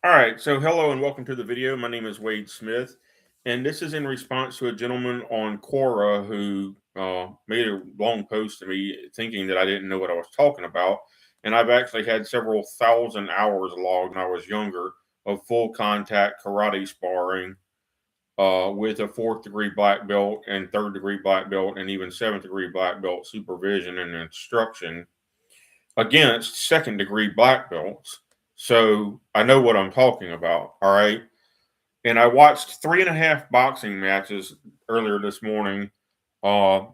All right, so hello and welcome to the video. My name is Wade Smith, and this is in response to a gentleman on Quora who made a long post to me thinking that I didn't know what I was talking about. And I've actually had several thousand hours logged when I was younger of full contact karate sparring with a fourth degree black belt and third degree black belt and even seventh degree black belt supervision and instruction against second degree black belts. So I know what I'm talking about. All right. And I watched 3.5 boxing matches earlier this morning. Uh,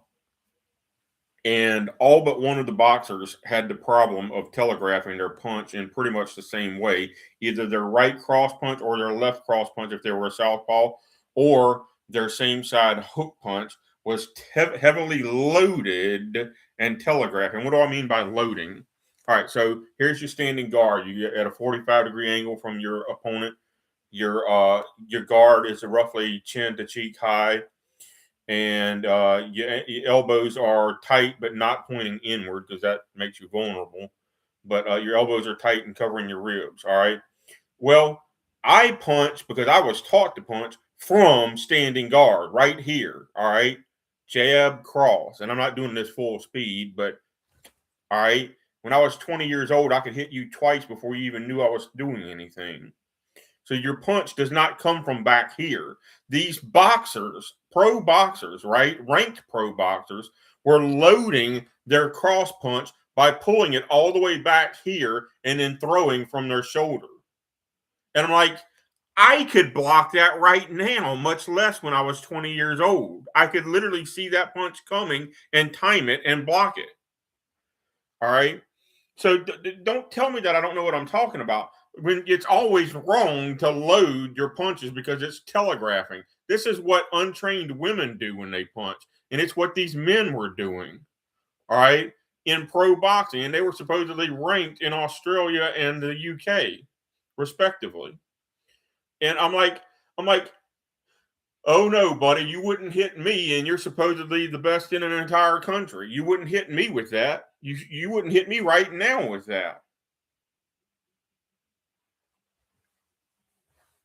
and all but one of the boxers had the problem of telegraphing their punch in pretty much the same way, either their right cross punch or their left cross punch if they were a southpaw, or their same side hook punch was heavily loaded and telegraphing. What do I mean by loading? All right, so here's your standing guard. You get at a 45-degree angle from your opponent. Your guard is roughly chin to cheek high, and your elbows are tight but not pointing inward because that makes you vulnerable. But your elbows are tight and covering your ribs. All right. Well, I punch because I was taught to punch from standing guard right here. All right. Jab, cross. And I'm not doing this full speed, but all right. When I was 20 years old, I could hit you twice before you even knew I was doing anything. So your punch does not come from back here. These boxers, pro boxers, right? Ranked pro boxers, were loading their cross punch by pulling it all the way back here and then throwing from their shoulder. And I'm like, I could block that right now, much less when I was 20 years old. I could literally see that punch coming and time it and block it. All right. So don't tell me that I don't know what I'm talking about. When it's always wrong to load your punches because it's telegraphing. This is what untrained women do when they punch, and it's what these men were doing. All right, in pro boxing, and they were supposedly ranked in Australia and the UK, respectively. And I'm like, oh no, buddy, you wouldn't hit me, and you're supposedly the best in an entire country. You wouldn't hit me with that. You wouldn't hit me right now with that.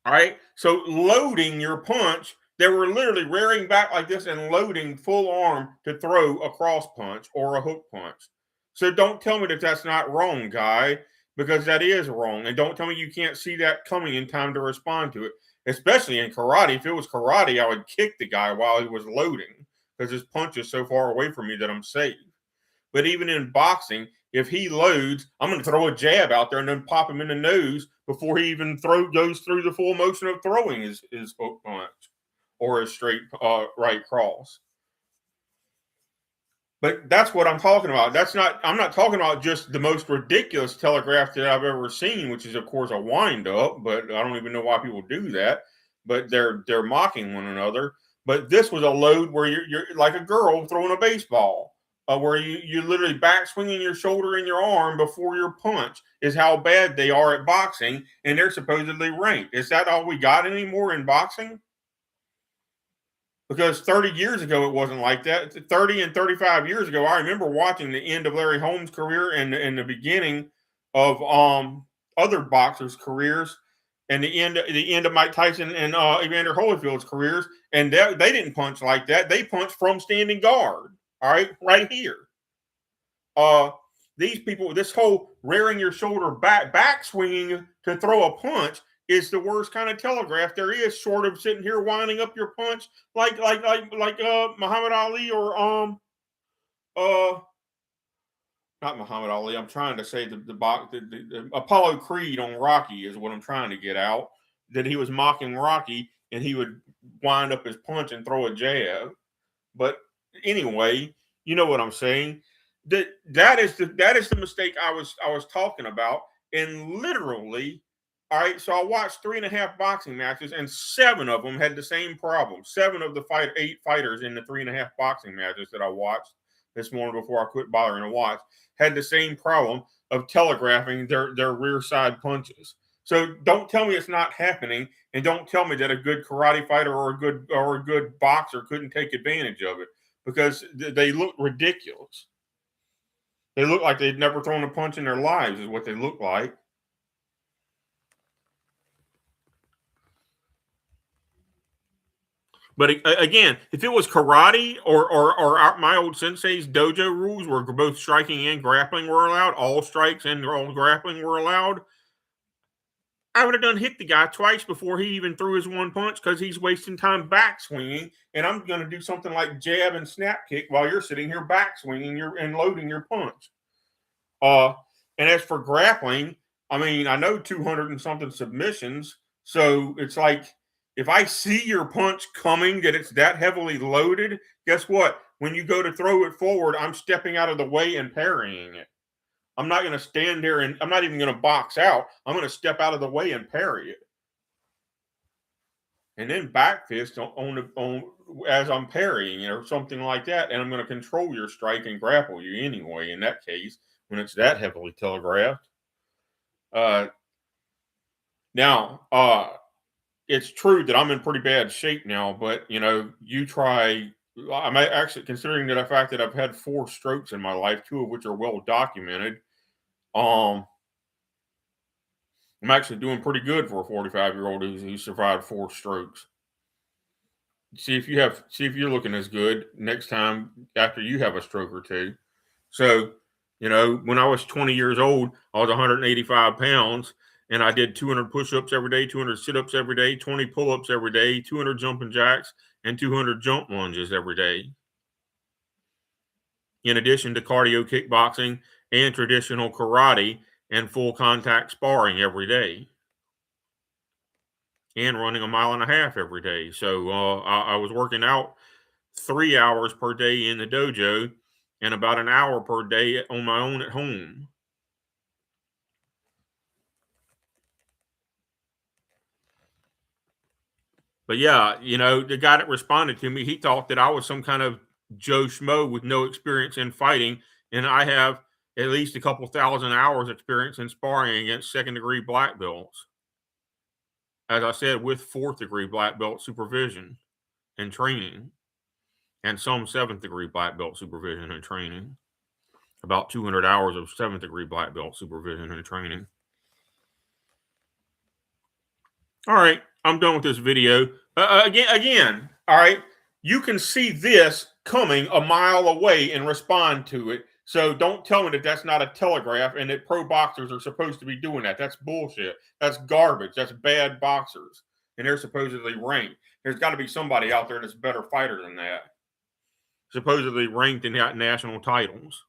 All right. So loading your punch, they were literally rearing back like this and loading full arm to throw a cross punch or a hook punch. So don't tell me that that's not wrong, guy, because that is wrong. And don't tell me you can't see that coming in time to respond to it, especially in karate. If it was karate, I would kick the guy while he was loading because his punch is so far away from me that I'm safe. But even in boxing, if he loads, I'm going to throw a jab out there and then pop him in the nose before he even goes through the full motion of throwing his hook punch or his straight right cross. But that's what I'm talking about. I'm not talking about just the most ridiculous telegraph that I've ever seen, which is of course a wind up, but I don't even know why people do that. But they're mocking one another. But this was a load where you're like a girl throwing a baseball. Where you literally back swinging your shoulder and your arm before your punch is how bad they are at boxing, and they're supposedly ranked. Is that all we got anymore in boxing? Because 30 years ago it wasn't like that. 30 and 35 years ago, I remember watching the end of Larry Holmes' career and the beginning of other boxers' careers, and the end of Mike Tyson and Evander Holyfield's careers, and they didn't punch like that. They punched from standing guard. All right here. These people, this whole rearing your shoulder back swinging to throw a punch is the worst kind of telegraph there is, short of sitting here winding up your punch like Muhammad Ali or not Muhammad Ali. I'm trying to say the Apollo Creed on Rocky is what I'm trying to get out. That he was mocking Rocky and he would wind up his punch and throw a jab. But anyway, you know what I'm saying. That is the mistake I was talking about. And literally, all right. So I watched 3.5 boxing matches, and 7 of them had the same problem. 7 of the 8 fighters in the 3.5 boxing matches that I watched this morning before I quit bothering to watch had the same problem of telegraphing their rear side punches. So don't tell me it's not happening, and don't tell me that a good karate fighter or a good boxer couldn't take advantage of it, because they look ridiculous. They look like they'd never thrown a punch in their lives, is what they look like. But again, if it was karate or my old sensei's dojo rules where both striking and grappling were allowed, all strikes and all grappling were allowed, I would have done hit the guy twice before he even threw his one punch because he's wasting time back swinging. And I'm going to do something like jab and snap kick while you're sitting here back swinging and loading your punch. And as for grappling, I mean, I know 200 and something submissions. So it's like, if I see your punch coming, that it's that heavily loaded, guess what? When you go to throw it forward, I'm stepping out of the way and parrying it. I'm not going to stand there and I'm not even going to box out. I'm going to step out of the way and parry it. And then back fist on as I'm parrying or something like that. And I'm going to control your strike and grapple you anyway, in that case, when it's that heavily telegraphed. Now, it's true that I'm in pretty bad shape now, but you try. I'm actually considering the fact that I've had 4 strokes in my life, 2 of which are well documented. I'm actually doing pretty good for a 45-year-old who survived 4 strokes. See if you're looking as good next time after you have a stroke or 2. So, when I was 20 years old, I was 185 pounds, and I did 200 push-ups every day, 200 sit-ups every day, 20 pull-ups every day, 200 jumping jacks, and 200 jump lunges every day. In addition to cardio kickboxing and traditional karate and full contact sparring every day, and running 1.5 miles every day. So I was working out 3 hours per day in the dojo and about an hour per day on my own at home. But yeah, the guy that responded to me, he thought that I was some kind of Joe Schmo with no experience in fighting, and I have at least a couple thousand hours experience in sparring against 2nd-degree black belts. As I said, with 4th-degree black belt supervision and training, and some 7th-degree black belt supervision and training. About 200 hours of 7th-degree black belt supervision and training. All right, I'm done with this video. Again, all right, you can see this coming a mile away and respond to it. So don't tell me that that's not a telegraph and that pro boxers are supposed to be doing that. That's bullshit. That's garbage. That's bad boxers. And they're supposedly ranked. There's got to be somebody out there that's a better fighter than that. Supposedly ranked in national titles.